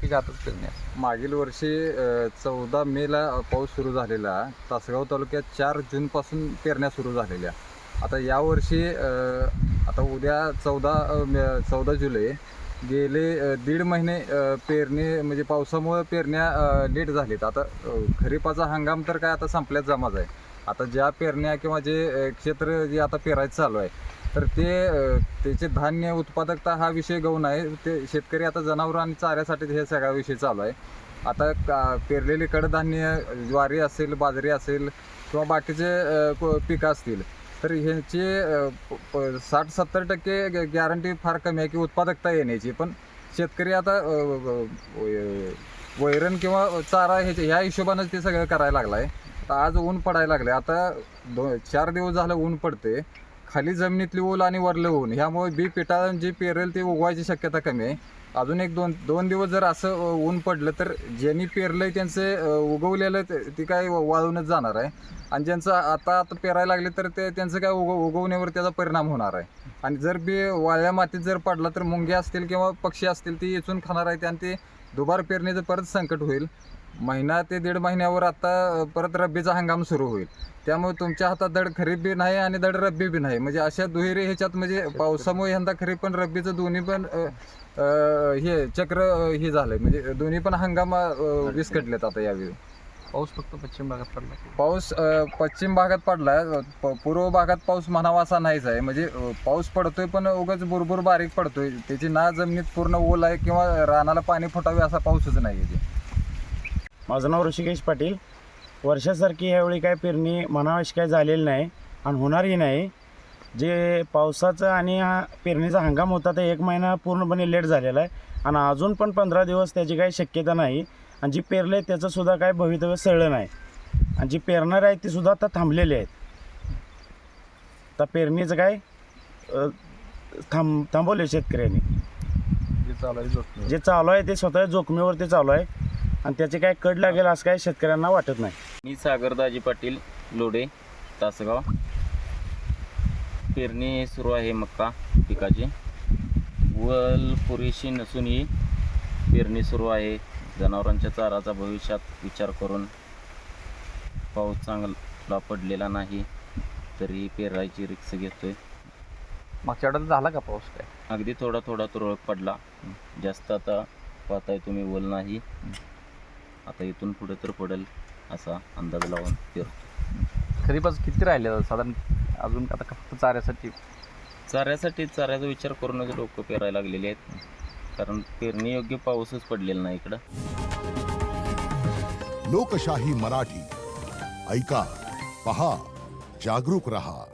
की आताच पेरणी आहे? मागील वर्षी 14 मेला पाऊस सुरू झालेला. तासगाव तालुक्यात 4 जूनपासून पेरण्या सुरू झालेल्या. आता यावर्षी आता उद्या 14 जुलै, गेले दीड महिने पेरणी म्हणजे पावसामुळे पेरण्या लेट झालीत. आता खरीपाचा हंगाम तर काय आता संपल्यात जमाच आहे. आता ज्या पेरण्या किंवा जे क्षेत्र जे आता पेरायचं चालू आहे, तर त्याचे धान्य उत्पादकता हा विषय गौण आहे. ते शेतकरी आता जनावरं आणि चाऱ्यासाठी हे सगळा विषय चालू आहे. आता पेरलेली कडधान्य, ज्वारी असेल, बाजरी असेल किंवा बाकीचे पिकं असतील, तर ह्यांची 60-70% गॅरंटी फार कमी आहे की उत्पादकता येण्याची. पण शेतकरी आता वैरण किंवा चारा ह्या हिशोबानं ते सगळं करायला लागला आहे. आता आज ऊन पडायला लागले. आता 4 दिवस झालं ऊन पडते. खाली जमिनीतली ऊल आणि वरलं ऊन ह्यामुळे बी पिटाळून जे पेरेल ते उगवायची शक्यता कमी आहे. अजून एक दोन दिवस जर असं ऊन पडलं तर ज्यांनी पेरलंय त्यांचं उगवलेलं ती काय वाळूनच जाणार आहे. आणि ज्यांचं आता पेरायला लागले तर त्यांचं काय उगवण्यावर त्याचा परिणाम होणार आहे. आणि जर बी वाळ्या मातीत जर पडला तर मुंग्या असतील किंवा पक्षी असतील ती येचून खाणार आहेत आणि ते दुबार पेरणीचं परत संकट होईल. महिना ते 1.5 महिन्यावर आता परत रब्बीचा हंगाम सुरू होईल. त्यामुळे तुमच्या हातात धड खरीप बी नाही आणि धड रब्बी बी नाही. म्हणजे अशा दुहेरी ह्याच्यात म्हणजे पावसामुळे यंदा खरीप पण रब्बीचं दोन्ही पण हे चक्र हे झालंय. म्हणजे दोन्ही पण हंगाम विस्कटलेत आता यावेळी. पाऊस फक्त पश्चिम भागात पडला? पाऊस पश्चिम भागात पडलाय. पूर्व भागात पाऊस म्हणावा असा नाहीच आहे. म्हणजे पाऊस पडतोय पण उगाच बुरबुर बारीक पडतोय. त्याची ना जमिनीत पूर्ण ओल आहे किंवा रानाला पाणी फुटावे असा पाऊसच नाही आहे. माझं नाव ऋषिकेश पाटील. वर्षासारखी यावेळी काय पेरणी म्हणावीशी काय झालेली नाही आणि होणारही नाही. जे पावसाचा आणि पेरणीचा हंगाम होता ते 1 महिना पूर्णपणे लेट झालेला आहे आणि अजून पण 15 दिवस त्याची काही शक्यता नाही. आणि जी पेरले त्याचंसुद्धा काय भवितव्य सरळ नाही. आणि जी पेरणार आहेत ती सुद्धा आता थांबलेली आहेत. आता पेरणीचं काय थांबवले शेतकऱ्यांनी. जे चालू आहे ते स्वतः जोखमीवरती चालू आहे आणि त्याचे काय कड लागेल असं काय शेतकऱ्यांना वाटत नाही. मी सागरदाजी पाटील, लोढे, तासगाव. पेरणी सुरू आहे मक्का पिकाची. वल पुरेशी नसूनही पेरणी सुरू आहे. जनावरांच्या चाराचा भविष्यात विचार करून पाऊस चांगला पडलेला नाही तरी पेरायची रिक्स घेतोय. मागच्या आठवड्यात झाला का पाऊस? काय अगदी थोडा तुरळक पडला. जास्त आता पाहताय तुम्ही वल नाही. आता इथून पुढे तर पडेल असा अंदाज लावून पेरतो. खरीपाच किती राहिले साधारण अजून? आता फक्त चाऱ्याचा विचार करूनच लोक पेरायला लागलेले आहेत. कारण पेरणी योग्य पाऊसच पडलेला नाही इकडं. लोकशाही मराठी ऐका, पहा, जागरूक रहा.